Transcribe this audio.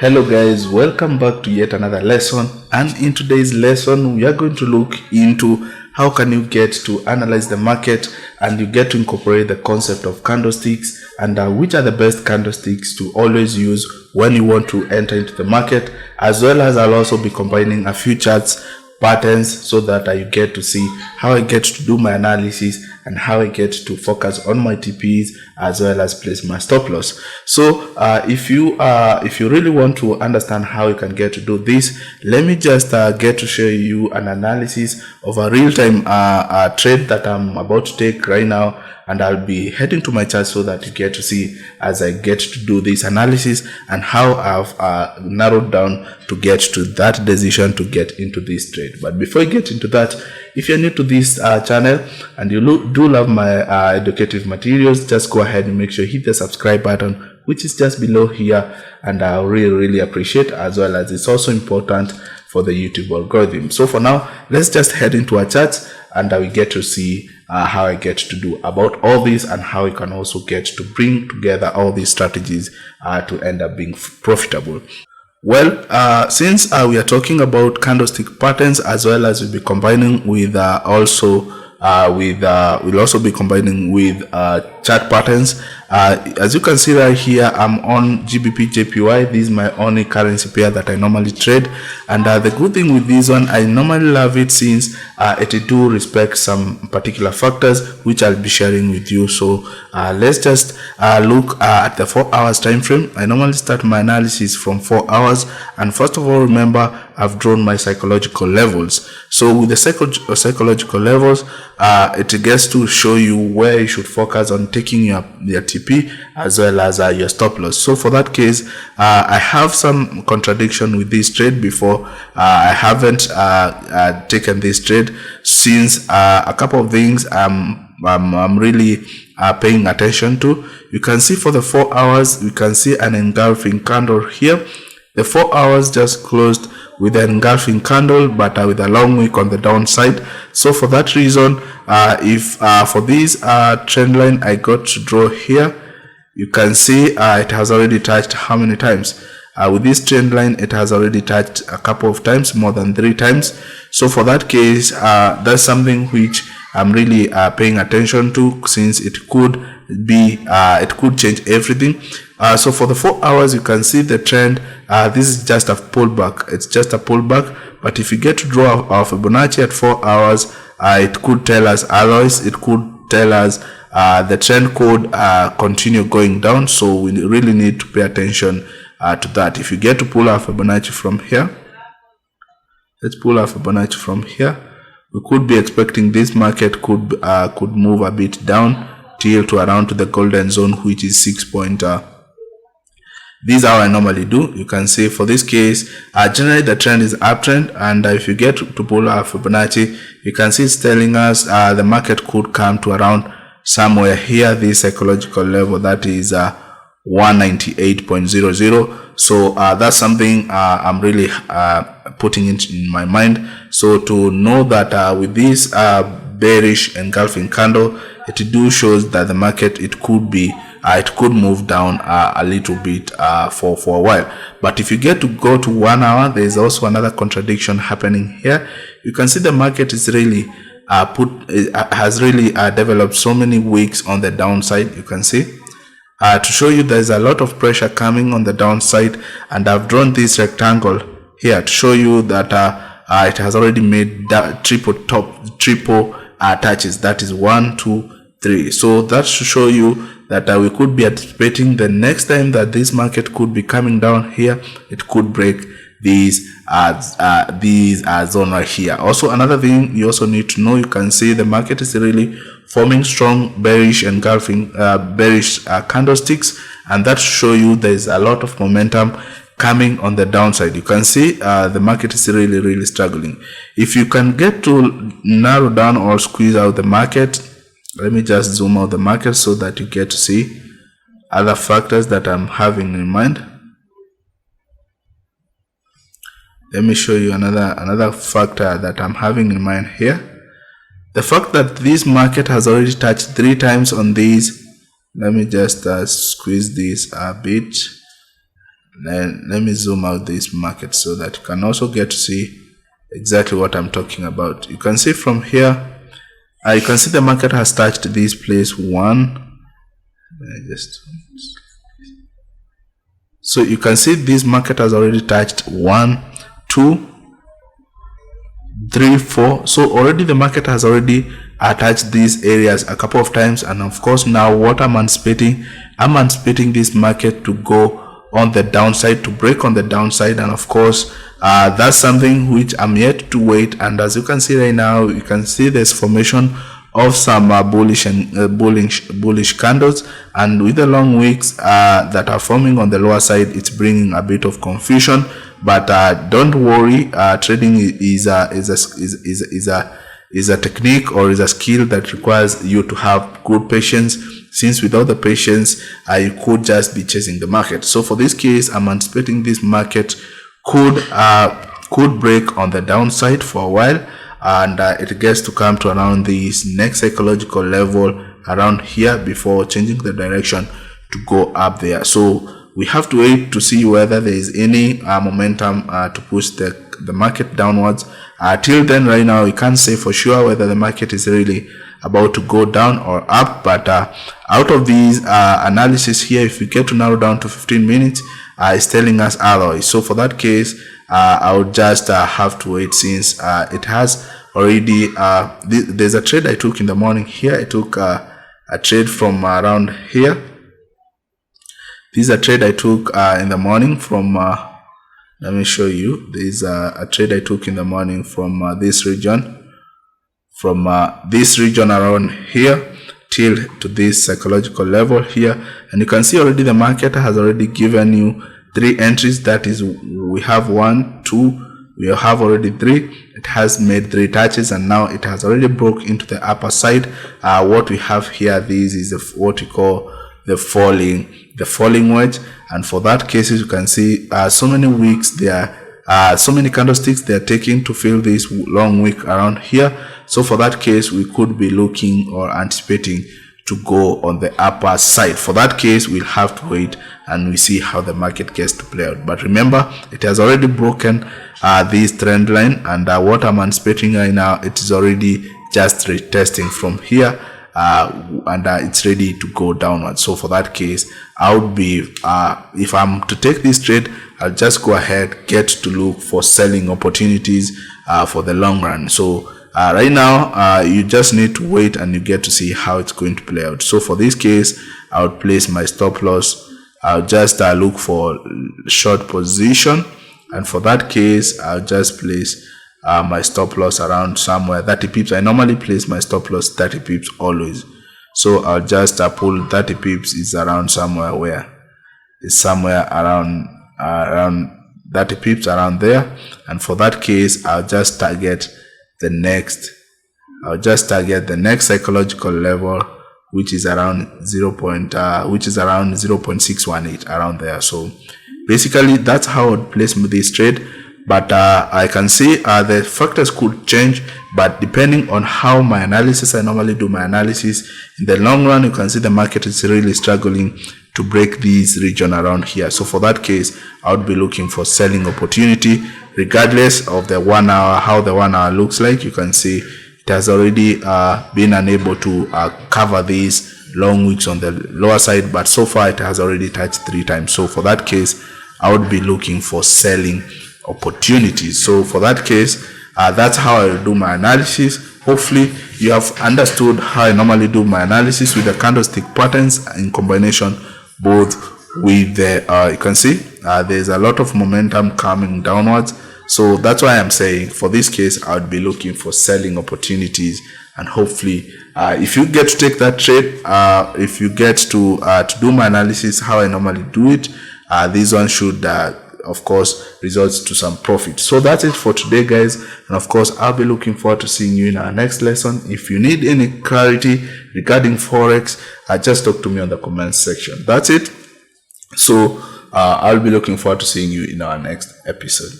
Hello guys, welcome back to yet another lesson, and in today's lesson we are going to look into how can you get to analyze the market and you get to incorporate the concept of candlesticks and which are the best candlesticks to always use when you want to enter into the market, as well as I'll also be combining a few charts patterns so that you get to see how I get to do my analysis and how I get to focus on my TPs as well as place my stop loss. So if you really want to understand how you can get to do this, let me just get to show you an analysis of a real-time trade that I'm about to take right now, and I'll be heading to my chart so that you get to see as I get to do this analysis and how I've narrowed down to get to that decision to get into this trade. But before I get into that, if you're new to this channel and you do love my educative materials, just go ahead and make sure you hit the subscribe button, which is just below here, and I really appreciate, as well as it's also important for the YouTube algorithm. So for now, let's just head into our charts and we get to see how I get to do about all this and how you can also get to bring together all these strategies to end up being profitable. Well, since we are talking about candlestick patterns, as well as we'll be combining with we'll also be combining with chart patterns. As you can see right here, I'm on GBP JPY. This is my only currency pair that I normally trade, and the good thing with this one, I normally love it since it do respect some particular factors which I'll be sharing with you. So let's just look at the 4 hours time frame. I normally start my analysis from 4 hours, and first of all, remember I've drawn my psychological levels. So with the psychological levels, it gets to show you where you should focus on taking your TP as well as your stop loss. So for that case, I have some contradiction with this trade before. I haven't taken this trade since a couple of things I'm really paying attention to. You can see for the 4 hours, you can see an engulfing candle here. The 4 hours just closed with an engulfing candle, but with a long wick on the downside. So for that reason, if for this trend line I got to draw here, you can see it has already touched how many times? With this trend line, it has already touched a couple of times, more than 3 times. So for that case, that's something which I'm really paying attention to, since it could be it could change everything. So for the 4 hours, you can see the trend. This is just a pullback. It's just a pullback, but if you get to draw a Fibonacci at 4 hours, it could tell us otherwise. It could tell us the trend could continue going down. So we really need to pay attention to that. If you get to pull a Fibonacci from here, let's pull a Fibonacci from here. We could be expecting this market could move a bit down till to around to the golden zone, which is 6 point. This is how I normally do. You can see for this case, generally the trend is uptrend, and if you get to pull a Fibonacci, you can see it's telling us the market could come to around somewhere here, this psychological level, that is 198.00. So that's something I'm really putting it in my mind. So to know that with this bearish engulfing candle, it do shows that the market, it could move down a little bit for a while. But if you get to go to 1 hour, there is also another contradiction happening here. You can see the market is really has really developed so many wicks on the downside. You can see to show you there's a lot of pressure coming on the downside, and I've drawn this rectangle here to show you that it has already made triple touches. That is 1, 2, 3. So that should show you that we could be anticipating the next time that this market could be coming down here, it could break these zone right here. Also, another thing you also need to know, you can see the market is really forming strong bearish engulfing candlesticks, and that show you there is a lot of momentum coming on the downside. You can see the market is really struggling. If you can get to narrow down or squeeze out the market, let me just zoom out the market so that you get to see other factors that I'm having in mind. Let me show you another factor that I'm having in mind here. The fact that this market has already touched 3 times on these. Let me just squeeze this a bit. let me zoom out this market so that you can also get to see exactly what I'm talking about. You can see from here, you can see the market has touched this place so you can see this market has already touched 1, 2, 3, 4. So already the market has already touched these areas a couple of times, and of course now what I'm anticipating this market to go on the downside, to break on the downside, and of course that's something which I'm yet to wait. And as you can see right now, you can see this formation of some bullish and bullish candles, and with the long wicks that are forming on the lower side, it's bringing a bit of confusion. But don't worry, trading is a technique, or is a skill that requires you to have good patience, since without the patience you could just be chasing the market. So for this case, I'm anticipating this market could break on the downside for a while, and it gets to come to around this next psychological level around here before changing the direction to go up there. So we have to wait to see whether there is any momentum to push the market downwards. Till then, right now, we can't say for sure whether the market is really about to go down or up. But out of these analysis here, if we get to narrow down to 15 minutes, it's telling us otherwise. So for that case, I would just have to wait, since it has already there's a trade I took in the morning here. I took a trade from around here. This is a trade I took in the morning from let me show you. There is a trade I took in the morning from this region, around here till to this psychological level here, and you can see already the market has already given you 3 entries. That is, we have 1, 2, we have already 3. It has made 3 touches, and now it has already broke into the upper side. What we have here, this is what we call the falling wedge, and for that case, you can see so many wicks there, so many candlesticks they are taking to fill this long wick around here. So for that case, we could be looking or anticipating to go on the upper side. For that case, we'll have to wait and we see how the market gets to play out. But remember, it has already broken this trend line, and what I'm anticipating right now, it is already just retesting from here, and it's ready to go downward. So for that case, I would be if I'm to take this trade, I'll just go ahead, get to look for selling opportunities for the long run. So right now, you just need to wait and you get to see how it's going to play out. So for this case, I would place my stop loss. I'll just look for short position, and for that case, I'll just place my stop loss around somewhere 30 pips. I normally place my stop loss 30 pips always. So I'll just pull 30 pips is around somewhere where it's somewhere around 30 pips around there. And for that case, I'll just target the next psychological level, which is around 0.618 around there. So basically that's how I would place this trade. But I can see the factors could change, but depending on how my analysis, I normally do my analysis, in the long run, you can see the market is really struggling to break this region around here. So for that case, I would be looking for selling opportunity, regardless of the 1 hour, how the 1 hour looks like. You can see it has already been unable to cover these long wicks on the lower side, but so far it has already touched 3 times. So for that case, I would be looking for selling opportunities. So for that case, that's how I do my analysis. Hopefully you have understood how I normally do my analysis with the candlestick patterns in combination both with the you can see there's a lot of momentum coming downwards. So that's why I'm saying for this case, I would be looking for selling opportunities, and hopefully if you get to take that trade, if you get to do my analysis how I normally do it, this one should of course results to some profit. So that's it for today, guys, and of course I'll be looking forward to seeing you in our next lesson. If you need any clarity regarding forex, just talk to me on the comments section. That's it. So I'll be looking forward to seeing you in our next episode.